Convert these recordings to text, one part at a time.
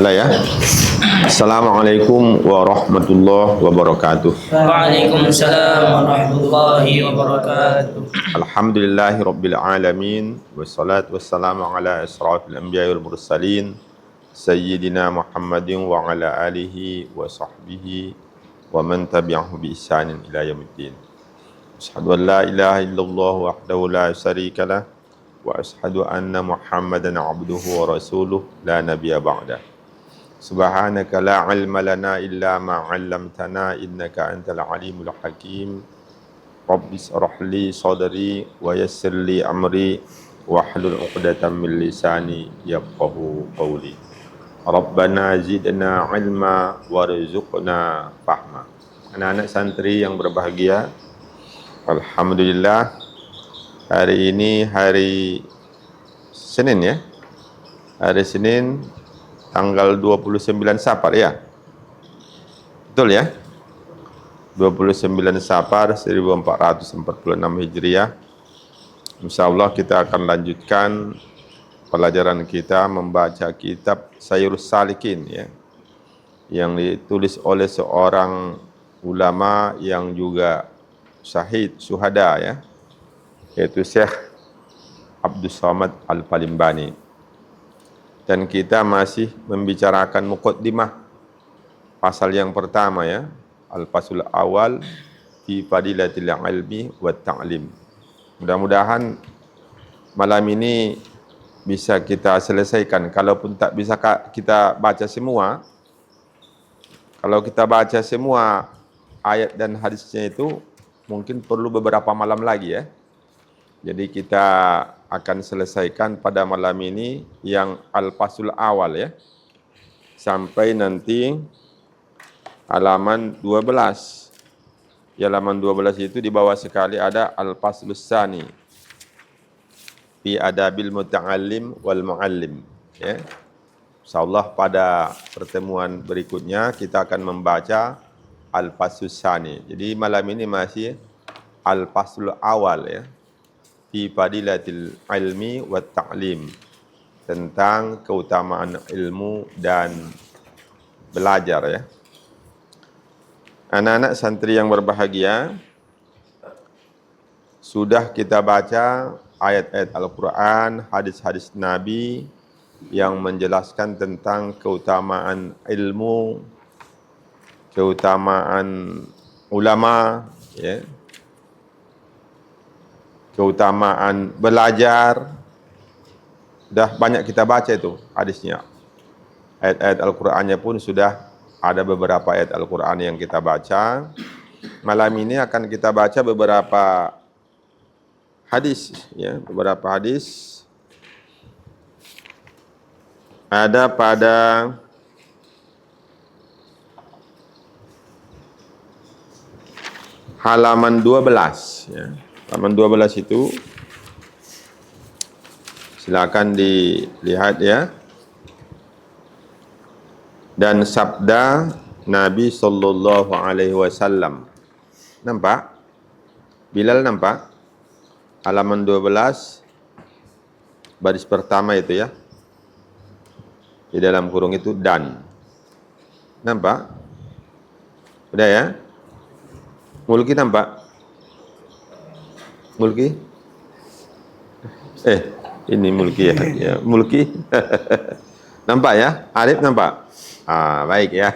Mulai ya. Assalamualaikum warahmatullahi wabarakatuh. Waalaikumsalam warahmatullahi wabarakatuh. Alhamdulillahi rabbil alamin. Wassalatu wassalamu ala asrafil anbiya wal mursalin Sayyidina Muhammadin wa ala alihi wa sahbihi wa man tabi'ahu bi ihsanin ila yaumiddin. Asyhadu an la ilaha illallah wahdahu la syarika lah wa asyhadu anna Muhammadan abduhu wa rasuluh la nabiyya ba'da. Subhanaka la ilma lana illa ma 'allamtana innaka antal alimul hakim. Rabbi shrah li sadri wa yassir li amri wahlul 'uqdatam min lisani yafqahu qawli. Rabbana zidna ilma warzuqna fahma. Anak-anak santri yang berbahagia, alhamdulillah hari ini hari Senin ya. Hari Senin tanggal 29 Safar ya. Betul ya? 29 Safar 1446 Hijriah. Insyaallah kita akan lanjutkan pelajaran kita membaca kitab Sayyurus Salikin ya, yang ditulis oleh seorang ulama yang juga syahid syuhada ya, yaitu Syekh Abdus Samad Al-Palimbani. Dan kita masih membicarakan muqaddimah pasal yang pertama ya, Al-Fasul Awal fi Fadilatil Ilmi wa Ta'lim. Mudah-mudahan malam ini bisa kita selesaikan. Kalaupun tak bisa kita baca semua, kalau kita baca semua ayat dan hadisnya itu mungkin perlu beberapa malam lagi ya. Jadi kita akan selesaikan pada malam ini yang Al-Fasul Awal ya, sampai nanti halaman 12. Di halaman 12 itu di bawah sekali ada Al-Faslus Tsani fi adabil muta'allim wal mu'allim ya. Insyaallah pada pertemuan berikutnya kita akan membaca Al-Faslus Tsani. Jadi malam ini masih Al-Faslul Awal ya, fi fadilatil ilmi wat ta'lim, tentang keutamaan ilmu dan belajar ya. Anak-anak santri yang berbahagia, sudah kita baca ayat-ayat Al-Quran, hadis-hadis Nabi yang menjelaskan tentang keutamaan ilmu, keutamaan ulama, ya, keutamaan belajar. Sudah banyak kita baca itu hadisnya. Ayat-ayat Al-Qurannya pun sudah ada beberapa ayat Al-Quran yang kita baca. Malam ini akan kita baca beberapa hadis ya, beberapa hadis. Ada pada halaman 12 ya. Halaman 12 itu silakan dilihat ya. Dan sabda Nabi sallallahu alaihi wasallam. Nampak? Bilal nampak? Halaman 12 baris pertama itu ya. Di dalam kurung itu dan. Nampak? Udah ya? Mulki nampak? Mulki? Ini Mulki ya. Ya, Mulki. Nampak ya? Arif nampak? Ah, baik ya.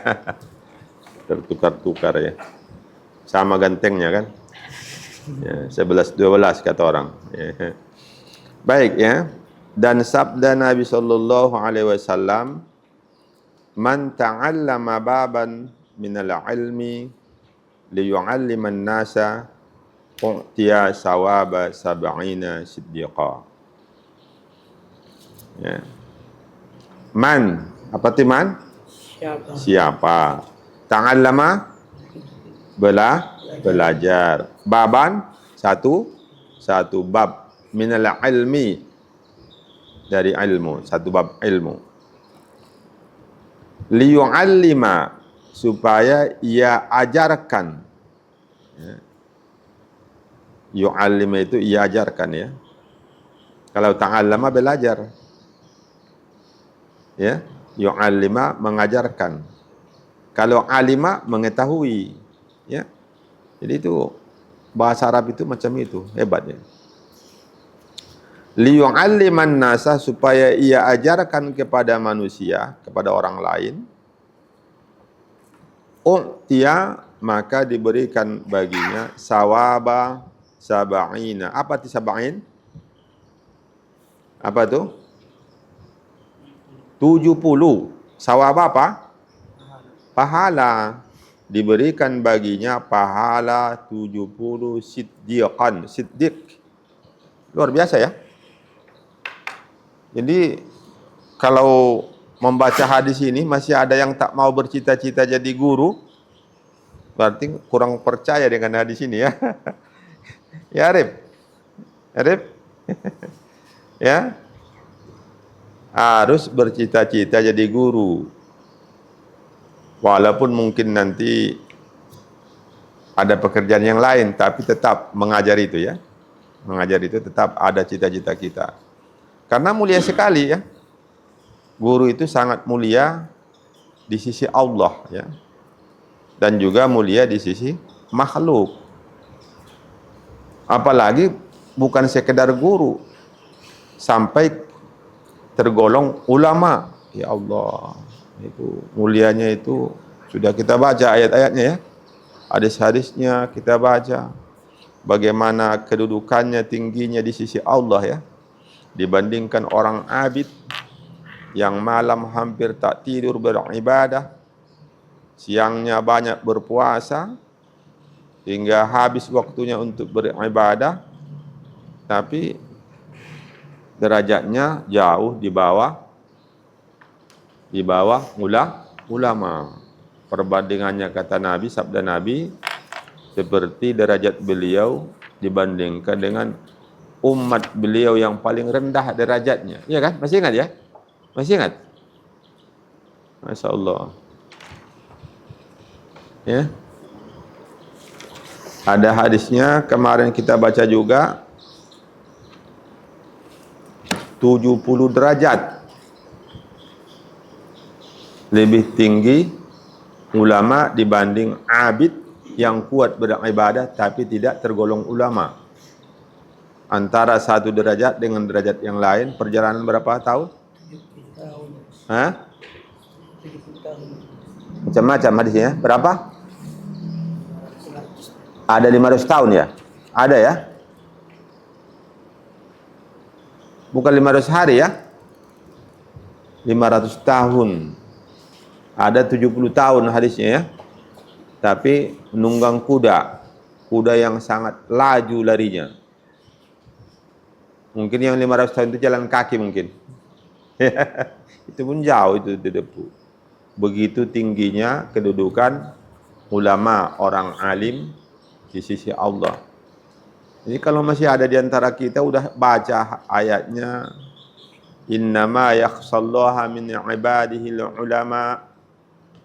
Tertukar-tukar ya. Sama gantengnya kan? Ya, 11-12 kata orang. Ya. Baik ya. Dan sabda Nabi sallallahu alaihi wasallam, "Man ta'allama baban minal ilmi liyu'alliman nasa u'tiya sawaba sab'ina siddiqa." Ya. Man, apa itu man? Siapa? Ta'allama belajar. Baban satu bab, minal ilmi dari ilmu, satu bab ilmu. Liyu'allima, supaya ia ajarkan ya. Yu'allima itu ia ajarkan ya. Kalau ta'allama belajar ya. Yu'allima mengajarkan. Kalau alima mengetahui, ya. Jadi itu bahasa Arab itu macam itu, hebatnya. Liyu'alliman nasa, supaya ia ajarkan kepada manusia, kepada orang lain. U'tiya, maka diberikan baginya sawaba sab'ina. Apa itu sab'in? Apa itu? 70. Sawab apa? Pahala. Diberikan baginya pahala 70 siddiqan. Siddiq. Luar biasa ya. Jadi kalau membaca hadis ini masih ada yang tak mau bercita-cita jadi guru, berarti kurang percaya dengan hadis ini ya. Ya Arif. Arif. Ya. Harus bercita-cita jadi guru. Walaupun mungkin nanti ada pekerjaan yang lain, tapi tetap mengajar itu ya. Mengajar itu tetap ada cita-cita kita. Karena mulia sekali ya. Guru itu sangat mulia di sisi Allah ya. Dan juga mulia di sisi makhluk. Apalagi bukan sekedar guru, sampai tergolong ulama. Ya Allah, itu mulianya itu sudah kita baca ayat-ayatnya ya. Hadis-hadisnya kita baca. Bagaimana kedudukannya, tingginya di sisi Allah ya. Dibandingkan orang abid yang malam hampir tak tidur beribadah, siangnya banyak berpuasa, hingga habis waktunya untuk beribadah, tapi derajatnya jauh di bawah ulama. Perbandingannya kata Nabi, sabda Nabi, seperti derajat beliau dibandingkan dengan umat beliau yang paling rendah derajatnya. Iya kan? Masih ingat ya? Masih ingat? Masya Allah. Ya. Ada hadisnya kemarin kita baca juga, 70 derajat lebih tinggi ulama dibanding abid yang kuat beribadah tapi tidak tergolong ulama. Antara satu derajat dengan derajat yang lain perjalanan berapa tahun? 70 tahun. Hah? 70 tahun. Macam-macam hadisnya. Berapa? Ada 500 tahun ya? Ada ya? Bukan 500 hari ya? 500 tahun. Ada 70 tahun hadisnya ya. Tapi menunggang kuda. Kuda yang sangat laju larinya. Mungkin yang 500 tahun itu jalan kaki mungkin. Itu pun jauh itu debu. Begitu tingginya kedudukan ulama, orang alim di sisi Allah. Jadi kalau masih ada di antara kita udah baca ayatnya, innama yakhshallaha min ibadihil ulama.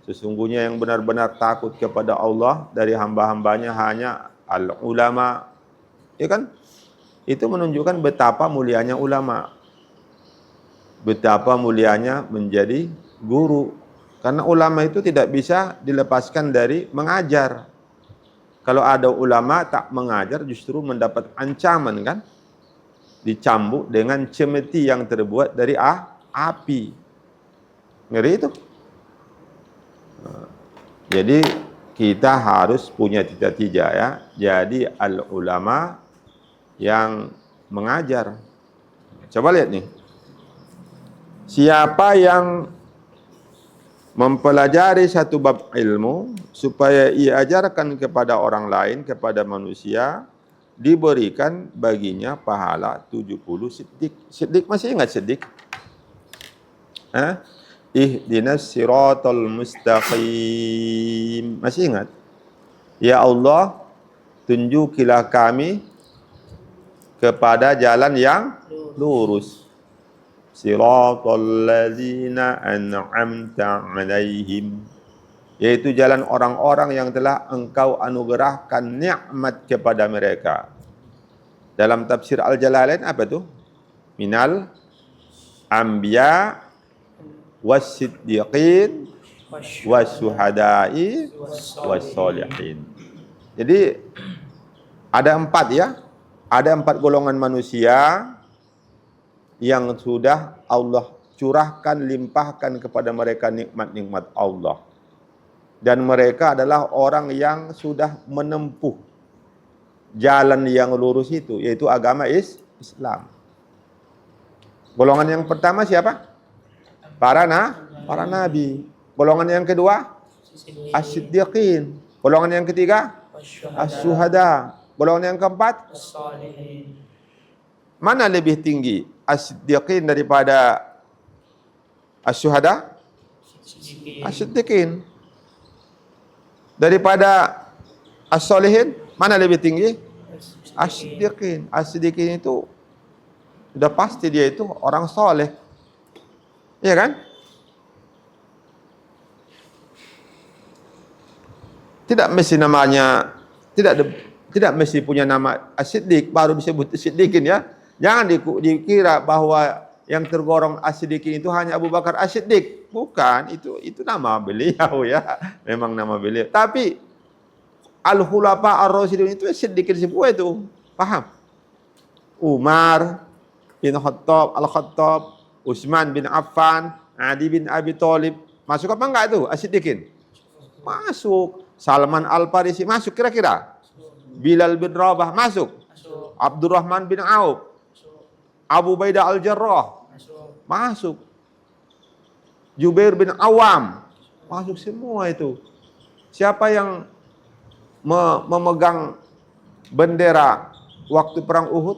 Sesungguhnya yang benar-benar takut kepada Allah dari hamba-hambanya hanya al-ulama. Ya kan? Itu menunjukkan betapa mulianya ulama. Betapa mulianya menjadi guru. Karena ulama itu tidak bisa dilepaskan dari mengajar. Kalau ada ulama tak mengajar justru mendapat ancaman kan? Dicambuk dengan cemeti yang terbuat dari api. Ngeri itu. Jadi kita harus punya cita-cita ya. Jadi al-ulama yang mengajar. Coba lihat nih. Siapa yang mempelajari satu bab ilmu supaya ia ajarkan kepada orang lain, kepada manusia, diberikan baginya pahala 70 siddiq. Siddiq masih ingat siddiq? Ihdinas siratal mustaqim. Masih ingat? Ya Allah, tunjukilah kami kepada jalan yang lurus. Siratal ladzina an'amta 'alaihim, yaitu jalan orang-orang yang telah engkau anugerahkan nikmat kepada mereka. Dalam tafsir Al-Jalalain apa itu? Minal anbiya wassiddiqin wasyuhada'i wassolihin. Jadi ada 4 ya. Ada 4 golongan manusia yang sudah Allah curahkan, limpahkan kepada mereka nikmat-nikmat Allah. Dan mereka adalah orang yang sudah menempuh jalan yang lurus itu, yaitu agama Islam. Golongan yang pertama siapa? Para nabi. Golongan yang kedua as-siddiqin. Golongan yang ketiga as-syuhada. Golongan yang keempat mana lebih tinggi, as-siddiqin daripada as-syuhada? As-siddiqin. Daripada as-solihin mana lebih tinggi? As-siddiqin. As-siddiqin itu sudah pasti dia itu orang soleh. Iya kan? Tidak mesti namanya, tidak mesti punya nama as-siddiq baru disebut as-siddiqin ya. Jangan dikira bahwa yang tergolong as-siddiqin itu hanya Abu Bakar as-siddiq. Bukan, itu nama beliau ya. Memang nama beliau. Tapi al-khulafa ar-rasyidun itu as-siddiqin semua itu. Paham? Umar bin Khattab, Al-Khattab, Utsman bin Affan, Ali bin Abi Thalib. Masuk apa enggak itu as-siddiqin? Masuk. Salman Al-Farisi masuk kira-kira? Bilal bin Rabah masuk? Abdurrahman bin Auf, Abu Ubaidah Al-Jarrah masuk. Jubair bin Awam masuk semua itu. Siapa yang memegang bendera waktu perang Uhud?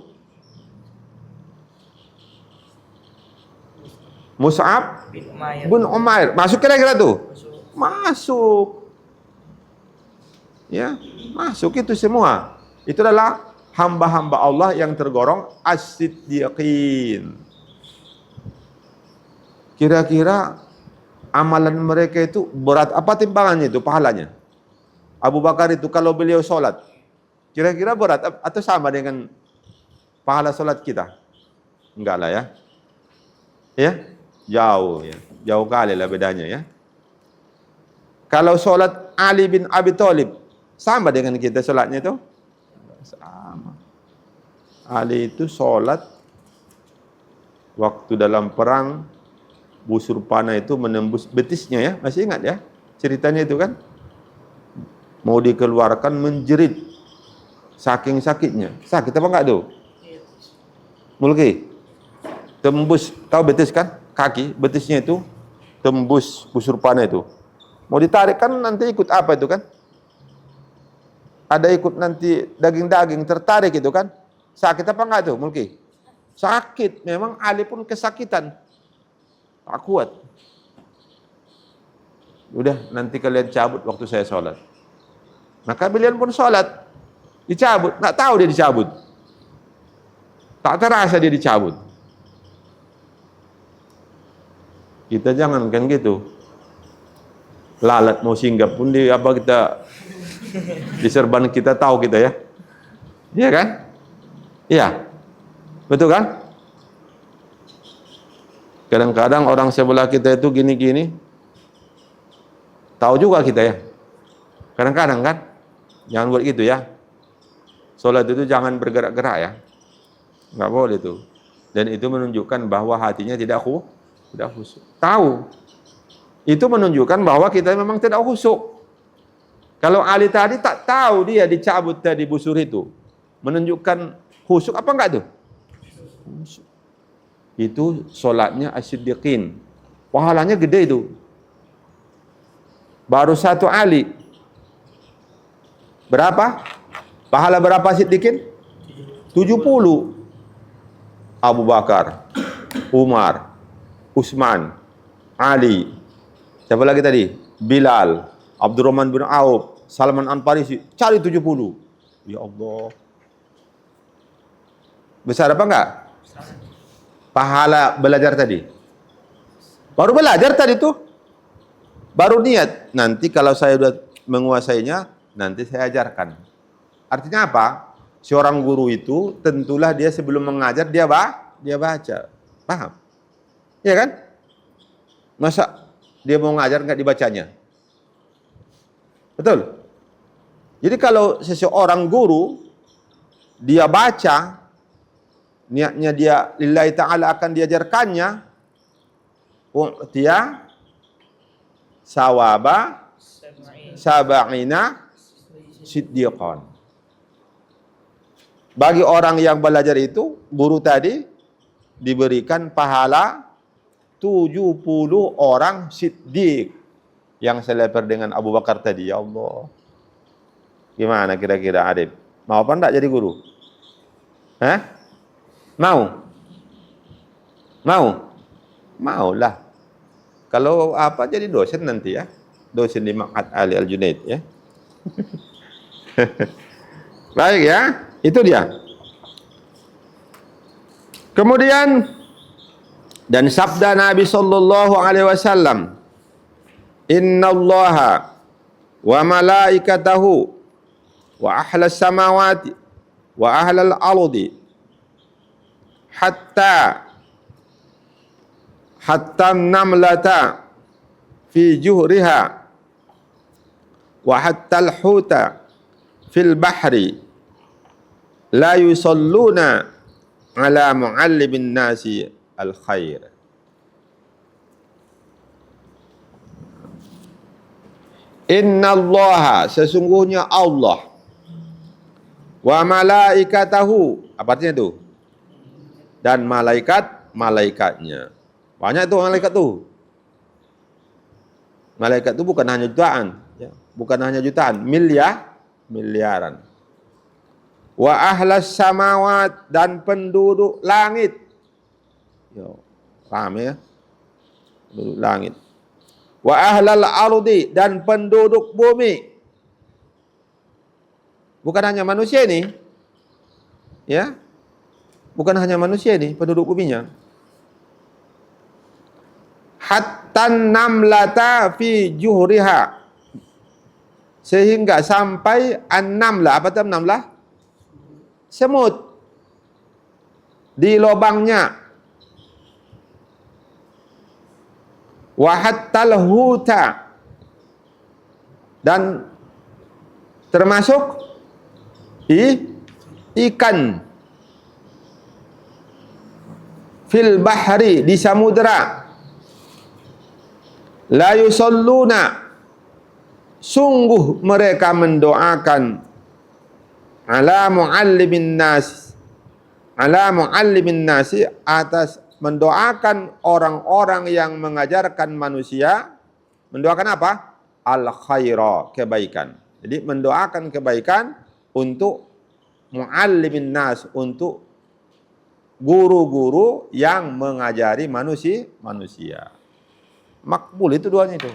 Mus'ab bin Umair. Masuk kira-kira tuh? Masuk. Ya, masuk itu semua. Itu adalah hamba-hamba Allah yang tergolong as-siddiqin. Kira-kira amalan mereka itu berat apa timbangannya itu, pahalanya? Abu Bakar itu kalau beliau sholat, kira-kira berat atau sama dengan pahala sholat kita? Enggak lah ya. Ya, jauh ya. Jauh kali lah bedanya ya. Kalau sholat Ali bin Abi Thalib, sama dengan kita sholatnya itu? Sama. Ali itu sholat waktu dalam perang busur panah itu menembus betisnya ya. Masih ingat ya ceritanya itu kan? Mau dikeluarkan menjerit saking sakitnya. Sakit apa enggak tuh? Mulki? Tembus, tahu betis kan? Kaki, betisnya itu tembus busur panah itu. Mau ditarik kan nanti ikut apa itu kan? Ada ikut nanti daging-daging tertarik itu kan? Sakit apa enggak tuh, Mulki? Sakit, memang Ali pun kesakitan. Tak kuat. Udah, nanti kalian cabut waktu saya sholat. Maka beliau pun sholat. Dicabut, nggak tahu dia dicabut. Tak terasa dia dicabut. Kita jangan kan gitu. Lalat mau singgah pun di apa kita di serban kita tahu kita ya. Iya kan? Iya. Betul kan? Kadang-kadang orang sebelah kita itu gini-gini. Tahu juga kita ya. Kadang-kadang kan? Jangan buat gitu ya. Sholat itu jangan bergerak-gerak ya. Nggak boleh itu. Dan itu menunjukkan bahwa hatinya tidak khusyuk. Tahu. Itu menunjukkan bahwa kita memang tidak khusyuk. Kalau Ali tadi tak tahu dia dicabut tadi busur itu. Menunjukkan khusyuk apa enggak tuh? Khusyuk. Itu sholatnya as-siddiqin. Pahalanya gede itu. Baru satu Ali. Berapa? Pahala berapa siddiqin? 70. Abu Bakar, Umar, Utsman, Ali. Siapa lagi tadi? Bilal, Abdurrahman bin Auf, Salman Al-Farisi. Cari 70. Ya Allah. Besar apa enggak? Pahala belajar tadi. Baru belajar tadi tuh. Baru niat. Nanti kalau saya sudah menguasainya, nanti saya ajarkan. Artinya apa? Seorang guru itu tentulah dia sebelum mengajar dia baca. Paham? Ya kan? Masa dia mau ngajar nggak dibacanya? Betul? Jadi kalau seseorang guru, dia baca, niatnya dia lillahi ta'ala akan diajarkannya, dia sawaba sab'ina siddiqan. Bagi orang yang belajar itu, guru tadi diberikan pahala 70 orang siddiq yang seleper dengan Abu Bakar tadi. Ya Allah. Gimana kira-kira Adib? Mau apa enggak jadi guru? Hah? Mau? Mau? Maulah. Kalau apa jadi dosen nanti ya. Dosen di Ma'had Ali Al-Junaid ya. Baik ya. Itu dia. Kemudian dan sabda Nabi sallallahu alaihi wasallam, "Innallaha wa malaikatahu wa ahlas samawati wa ahlal ardi hatta namlata fi juhriha wa hatta al-huta fil bahri la yusalluna ala muallimin nasi al-khair." Innallaha, sesungguhnya Allah, wa malaikatahu, apa artinya itu? Dan malaikatnya. Banyak tuh malaikat tuh. Malaikat itu bukan hanya jutaan, ya. Bukan hanya jutaan, miliaran. Wa ahlas samawat, dan penduduk langit. Yo, paham ya? Penduduk langit. Wa ahlal ardi, dan penduduk bumi. Bukan hanya manusia ini. Ya. Bukan hanya manusia ini, penduduk buminya. Hatta namlata fi juhriha, sehingga sampai an-namlah. Apa itu namlah? Semut di lubangnya. Wa hattal huta, dan termasuk ikan fil bahri, di samudera. La yusalluna, sungguh mereka mendoakan ala muallimin nasi, atas mendoakan orang-orang yang mengajarkan manusia. Mendoakan apa? Al khaira, kebaikan. Jadi mendoakan kebaikan untuk muallimin nas, untuk guru-guru yang mengajari manusia. Makbul itu doanya itu.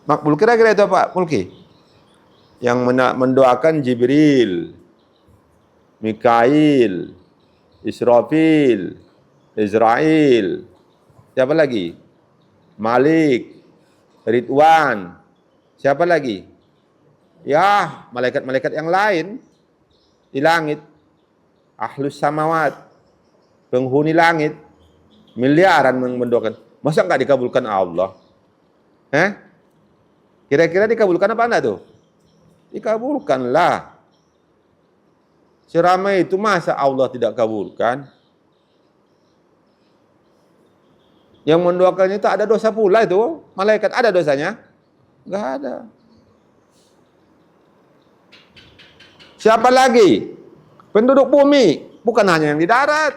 Makbul, kira-kira itu apa, Mulki? Yang mendoakan Jibril, Mikail, Israfil, Israel, siapa lagi? Malik, Ridwan, siapa lagi? Ya, malaikat-malaikat yang lain di langit. Ahlus samawat, penghuni langit, miliaran mendoakan. Masa enggak dikabulkan Allah? Kira-kira dikabulkan apa enggak tuh? Dikabulkanlah. Seramai itu masa Allah tidak kabulkan? Yang mendoakannya itu ada dosa pula itu. Malaikat ada dosanya? Enggak ada. Siapa lagi? Penduduk bumi, bukan hanya yang di darat.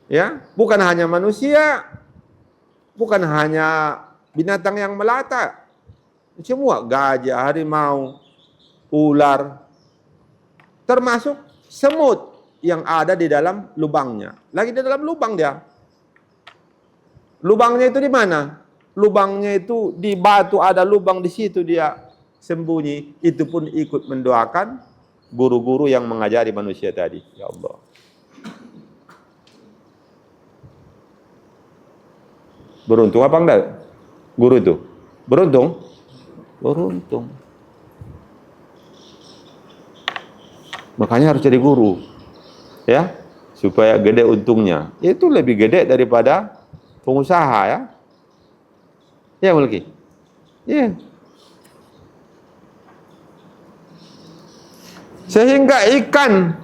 Ya, bukan hanya manusia. Bukan hanya binatang yang melata. Semua gajah, harimau, ular, termasuk semut yang ada di dalam lubangnya. Lagi di dalam lubang dia. Lubangnya itu di mana? Lubangnya itu di batu, ada lubang di situ dia sembunyi. Itu pun ikut mendoakan guru-guru yang mengajari manusia tadi. Ya Allah. Beruntung apa enggak guru itu? Beruntung? Beruntung. Makanya harus jadi guru. Ya. supaya gede untungnya. Itu lebih gede daripada pengusaha ya. Ya Mulki. Iya. Sehingga ikan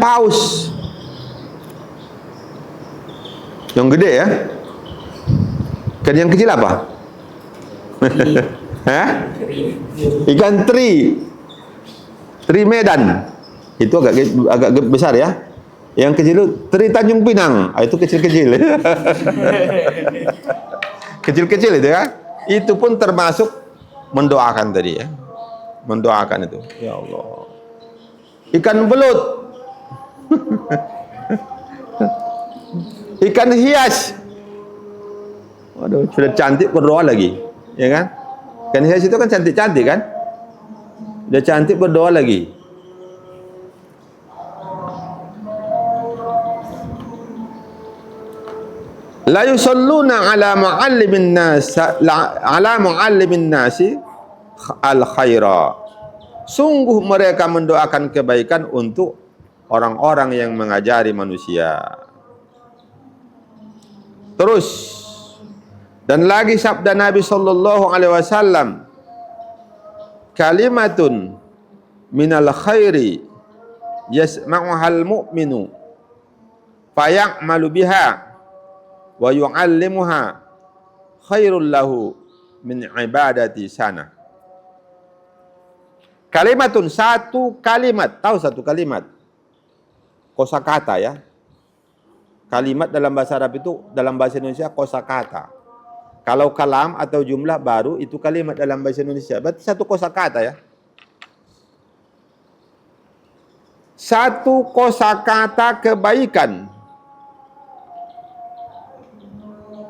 paus yang gede ya. Ikan yang kecil apa? Hah? Ikan teri Medan itu agak besar ya. Yang kecil itu teri Tanjung Pinang, itu kecil-kecil. Kecil-kecil itu ya. Itu pun termasuk mendoakan tadi ya. Mendoakan itu. Ya Allah. Ikan belut. Ikan hias. Waduh, sudah cantik berdoa lagi, ya kan? Ikan hias itu kan cantik-cantik kan? Udah cantik berdoa lagi. La yusalluna ala muallimin nasi al khaira. Sungguh mereka mendoakan kebaikan untuk orang-orang yang mengajari manusia. Terus dan lagi sabda Nabi sallallahu alaihi wasallam, kalimatun minal khairi yasma'uhal mu'minu faya'malu biha wa yu'allimuha khairul lahu min ibadati sana. Kalimatun, satu kalimat. Tahu satu kalimat? Kosakata ya. Kalimat dalam bahasa Arab itu, dalam bahasa Indonesia kosakata. Kalau kalam atau jumlah baru itu kalimat dalam bahasa Indonesia. Berarti satu kosakata ya. Satu kosakata kebaikan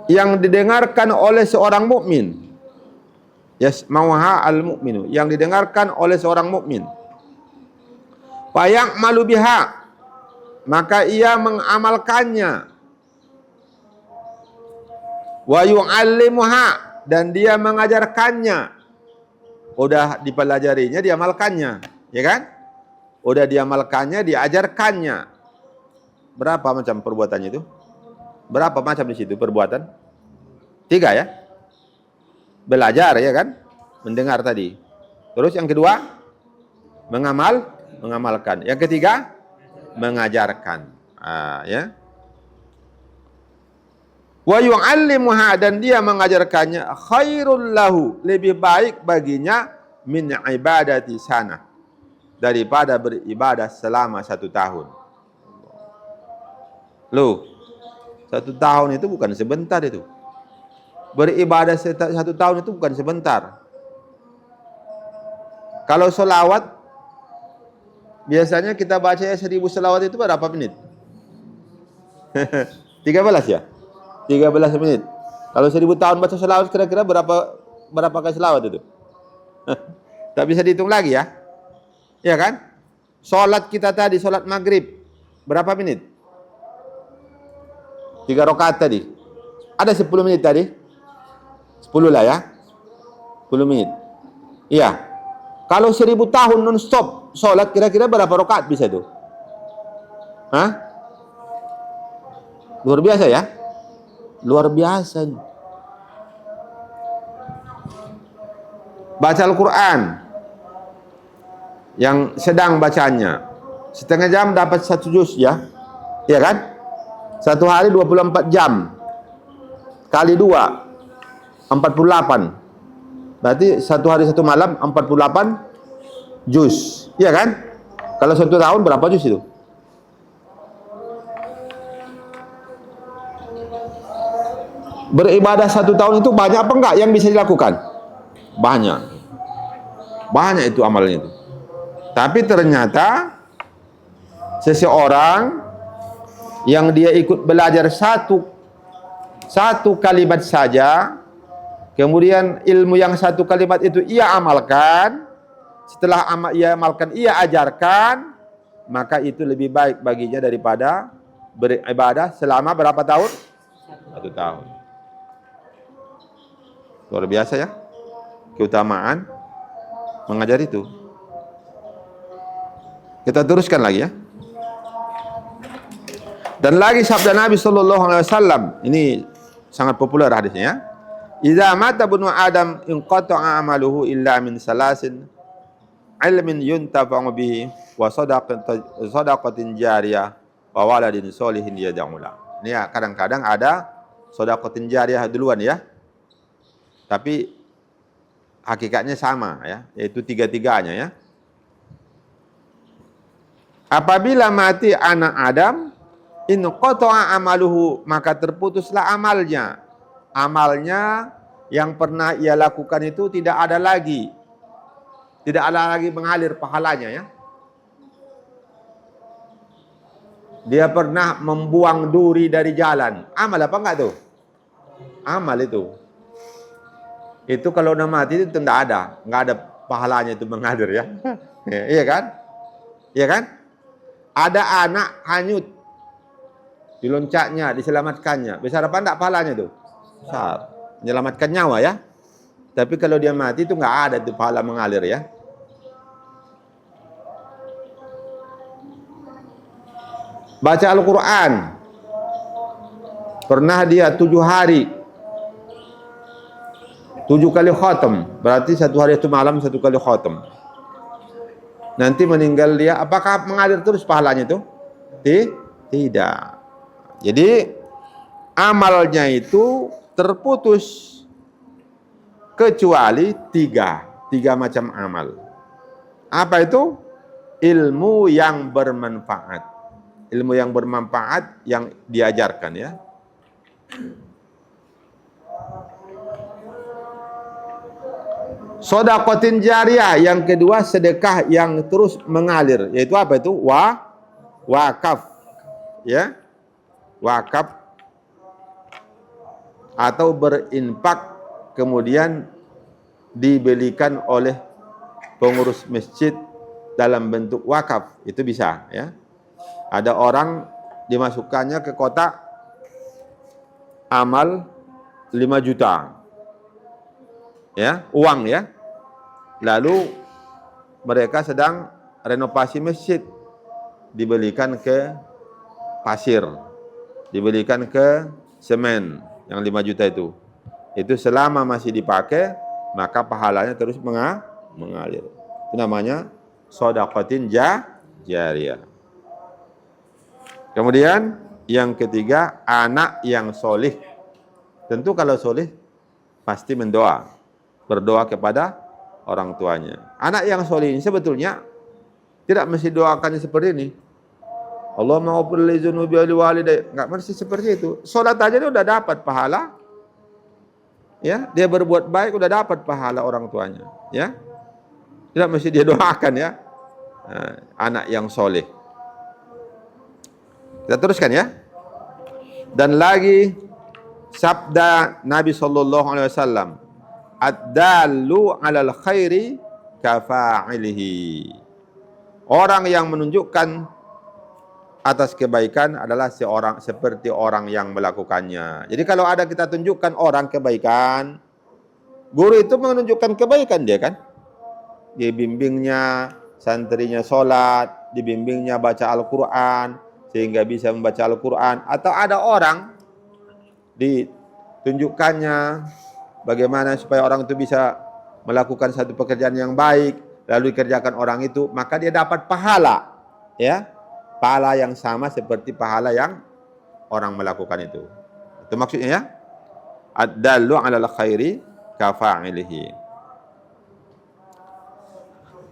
yang didengarkan oleh seorang mukmin. Yasmauha al-mu'minu, yang didengarkan oleh seorang mukmin. Faya'malu biha, maka ia mengamalkannya. Wa yu'allimuha, dan dia mengajarkannya. Udah dipelajarinya, diamalkannya, ya kan? Udah diamalkannya, diajarkannya. Berapa macam perbuatannya itu? Berapa macam di situ perbuatan? 3 ya? Belajar ya kan? Mendengar tadi. Terus yang kedua, mengamalkan. Yang ketiga, mengajarkan. Ya. Wa yu'allimuha, dan dia mengajarkannya, khairul lahu, lebih baik baginya, min ibadati sana, daripada beribadah selama 1 tahun. Loh, 1 tahun itu bukan sebentar itu. Beribadah 1 tahun itu bukan sebentar. Kalau selawat, biasanya kita baca 1000 selawat itu berapa menit? 13 ya? 13 menit. Kalau 1000 tahun baca selawat kira-kira berapa kali selawat itu? Tak bisa dihitung lagi ya? Ya kan? Sholat kita tadi, sholat maghrib, berapa menit? 3 rakaat tadi. Ada 10 menit tadi? 10 lah ya. 10 menit. Iya. Kalau 1000 tahun non-stop sholat, kira-kira berapa rakaat bisa itu? Hah? Luar biasa ya? Luar biasa. Baca Al-Quran yang sedang bacanya, setengah jam dapat 1 juz ya. Iya kan? 1 hari 24 jam. Kali 2. 48. Berarti 1 hari 1 malam 48 juz. Iya kan? Kalau 1 tahun berapa juz itu? Beribadah 1 tahun itu banyak apa enggak yang bisa dilakukan? Banyak. Banyak itu amalnya itu. Tapi ternyata seseorang yang dia ikut belajar satu kalimat saja, kemudian ilmu yang 1 kalimat itu ia amalkan, setelah ia amalkan, ia ajarkan, maka itu lebih baik baginya daripada beribadah selama berapa tahun? 1 tahun. Luar biasa ya. keutamaan mengajar itu. Kita teruskan lagi ya. Dan lagi sabda Nabi sallallahu alaihi wasallam, ini sangat populer hadisnya ya. Idza mata ibnu Adam inqata'a amaluhu illa min salasin ilmin yuntafa'u bihi wa sadaqatin jariyah wa waladin sholihin yad'u lahu. Ini ya, kadang-kadang ada sedekah jariyah duluan ya. Tapi hakikatnya sama ya, yaitu tiga-tiganya ya. Apabila mati anak Adam, in qata'a amaluhu, maka terputuslah amalnya. Amalnya yang pernah ia lakukan itu tidak ada lagi. Tidak ada lagi mengalir pahalanya ya. Dia pernah membuang duri dari jalan. Amal apa enggak tuh? Amal itu. Itu kalau udah mati itu tidak ada. Enggak ada pahalanya itu mengalir ya. Iya kan? Iya kan? Ada anak hanyut. Diloncatnya, diselamatkannya. Besar apa enggak pahalanya itu? Besar. Menyelamatkan nyawa ya. Tapi kalau dia mati itu enggak ada itu pahala mengalir ya. Baca Al-Quran. Pernah dia 7 hari. 7 kali khatam. Berarti 1 hari 1 malam 1 kali khatam. Nanti meninggal dia, apakah mengalir terus pahalanya itu? Tidak. Jadi amalnya itu terputus. Kecuali 3 macam amal. Apa itu? Ilmu yang bermanfaat. Ilmu yang bermanfaat yang diajarkan ya. Shadaqatin jariyah, yang kedua sedekah yang terus mengalir, yaitu apa itu? Wakaf. Ya. Wakaf atau berinfak kemudian dibelikan oleh pengurus masjid dalam bentuk wakaf, itu bisa ya. Ada orang dimasukkannya ke kotak amal 5 juta. Ya, uang ya. Lalu mereka sedang renovasi masjid. Dibelikan ke pasir. Dibelikan ke semen yang 5 juta itu. Itu selama masih dipakai, maka pahalanya terus mengalir. Itu namanya shadaqatin jariyah. Kemudian yang ketiga, anak yang solih. Tentu kalau solih pasti berdoa kepada orang tuanya. Anak yang solih ini sebetulnya tidak mesti doakannya seperti ini. Allahumma ghfir li dzunubi wa walidayya. Enggak mesti seperti itu. Salat aja dia udah dapat pahala. Ya, dia berbuat baik udah dapat pahala orang tuanya, ya. Tidak mesti dia doakan ya. Nah, anak yang soleh. Kita teruskan ya. Dan lagi sabda Nabi sallallahu alaihi wasallam, ad-dallu 'alal khairi kafa'ilihi. Orang yang menunjukkan atas kebaikan adalah seperti orang yang melakukannya. Jadi kalau ada kita tunjukkan orang kebaikan, guru itu menunjukkan kebaikan dia kan. Dibimbingnya santrinya sholat, dibimbingnya baca Al-Quran sehingga bisa membaca Al-Quran, atau ada orang ditunjukkannya bagaimana supaya orang itu bisa melakukan satu pekerjaan yang baik, lalu dikerjakan orang itu, maka dia dapat pahala, ya, pahala yang sama seperti pahala yang orang melakukan itu. Itu maksudnya ya. Ad-dallu 'alal khairi kafa'ilihi.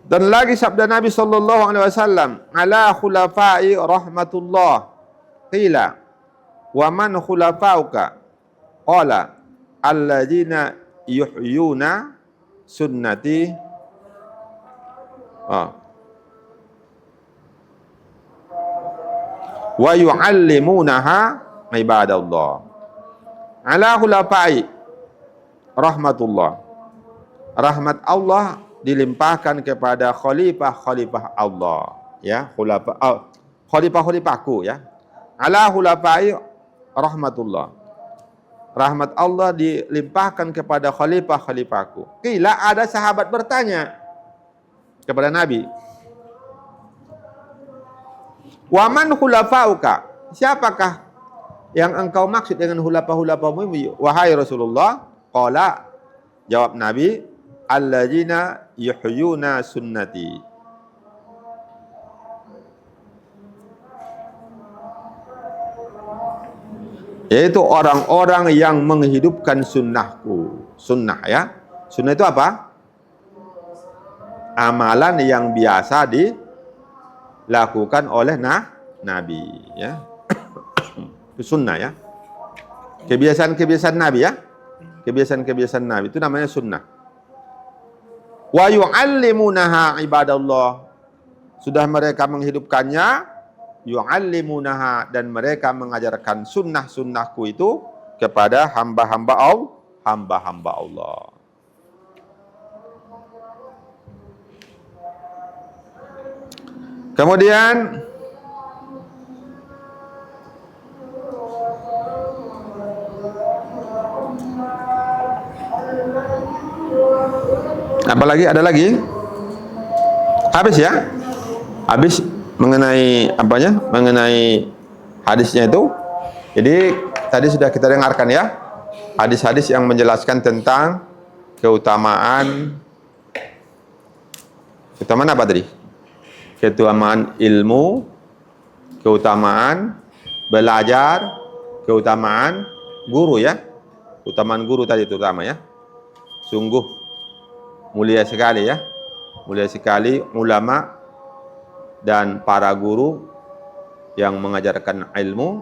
Dan lagi sabda Nabi sallallahu alaihi wasallam, ala khulafai rahmatullah. Qila wa man khulafauka? Qala alladzina yuhyuna sunnati. Wa yu'allimunaha ibadallah. Ala khulafai rahmatullah. Rahmat Allah dilimpahkan kepada khalifah Allah, ya, khalifahku ya. Ala khulafai rahmatullah. rahmat Allah dilimpahkan kepada khalifah-khalifahku. Qila, ada sahabat bertanya kepada Nabi, wa man khulafauka? Siapakah yang engkau maksud dengan khulafa-khulafamu wahai Rasulullah? Qala, jawab Nabi, alladzina yuhyuna sunnati. Yaitu orang-orang yang menghidupkan sunnahku. Sunnah ya. Sunnah itu apa? Amalan yang biasa dilakukan oleh Nabi ya. Itu sunnah ya. Kebiasaan-kebiasaan Nabi ya. Kebiasaan-kebiasaan Nabi itu namanya sunnah. Wa yu'allimunaha ibadallah. Sudah mereka menghidupkannya, yu'allimunaha, dan mereka mengajarkan sunnah-sunnahku itu kepada hamba-hamba Allah. Kemudian apa lagi? Ada lagi? Habis ya? Habis mengenai apanya? Mengenai hadisnya itu. Jadi tadi sudah kita dengarkan ya, hadis-hadis yang menjelaskan tentang keutamaan apa tadi? Keutamaan ilmu, keutamaan belajar, keutamaan guru ya. Keutamaan guru tadi terutama ya. Sungguh mulia sekali ya. Mulia sekali ulama dan para guru yang mengajarkan ilmu,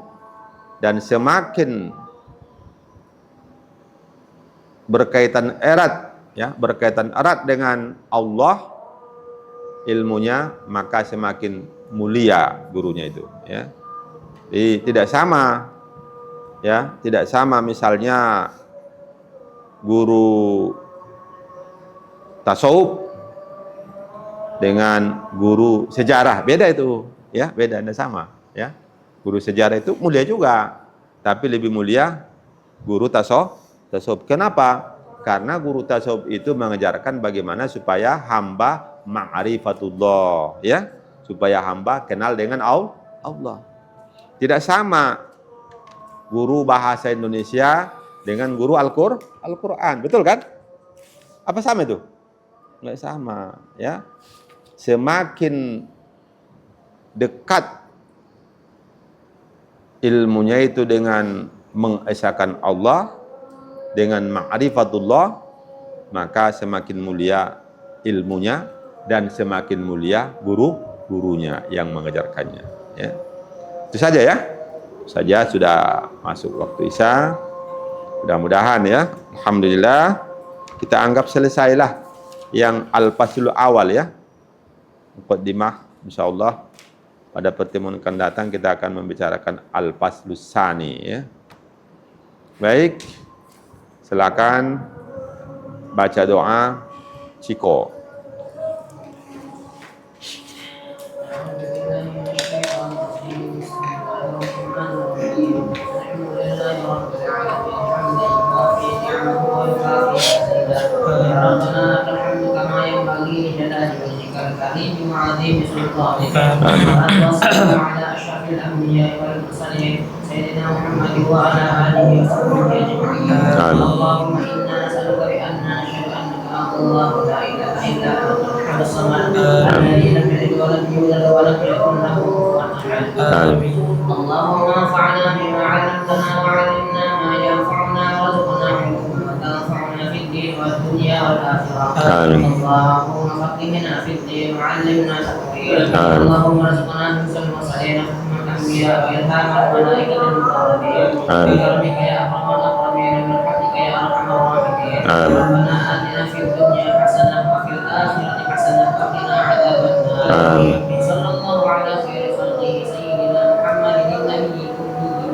dan semakin berkaitan erat ya, berkaitan erat dengan Allah ilmunya, maka semakin mulia gurunya itu ya. Jadi tidak sama ya, tidak sama misalnya guru tasawuf dengan guru sejarah, beda itu ya, beda, tidak sama ya. Guru sejarah itu mulia juga, tapi lebih mulia guru tasawuf. Kenapa? Karena guru tasawuf itu mengajarkan bagaimana supaya hamba ma'rifatullah ya, supaya hamba kenal dengan Allah. Tidak sama guru bahasa Indonesia dengan guru Al-Quran, betul kan? Apa sama itu? Nggak sama ya. Semakin dekat ilmunya itu dengan mengesahkan Allah, dengan ma'rifatullah, maka semakin mulia ilmunya dan semakin mulia gurunya yang mengajarkannya ya. Itu saja ya. Saja sudah masuk waktu Isya. Mudah-mudahan ya, alhamdulillah kita anggap selesailah yang al-faslul awal ya. Muqaddimah, insyaallah pada pertemuan akan datang kita akan membicarakan al-faslus tsani ya. Baik, silakan baca doa Ciko. وعظيم سلطانك وصلى الله على اشرف الانبياء والمرسلين سيدنا محمد وعلى اله وصحبه اجمعين. اللهم انا نسالك باننا نشهد انك انت الله لا اله الا انت الاحد الصمد الذي لم يلد ولم يولد ولم يكن له كفوا احد. اللهم انفعنا بما علمتنا وعلمنا ما ينفعنا وارزقنا علما تنفعنا في الدين والدنيا والاخره. اللهم فقهنا في الدين وعلمنا تأويلا. اللهم ارزقنا حسن المرسلين وحكم الانبياء والهام الملائكه المقربين بكرمك يا اكرم الاكرمين برحمتك يا ارحم الراحمين. ربنا اتنا في الدنيا حسنه وفي الاخره حسنه وقنا عذاب النار. صلى الله على خير خلقه سيدنا محمد النبي الامي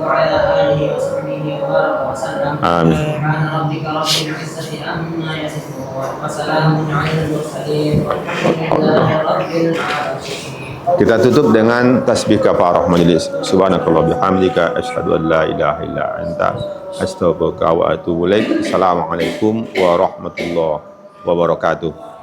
وعلى اله وصحبه وبارك وسلم. سبحان ربك رب العزه عما يصفون وسلام على المرسلين والحمد لله رب العالمين. Kita tutup dengan tasbih kafarah majelis. Subhanakallah bihamdika asyhadu an la ilaha illa anta astaghfiruka wa atubu ilaik. Assalamualaikum warahmatullahi wabarakatuh.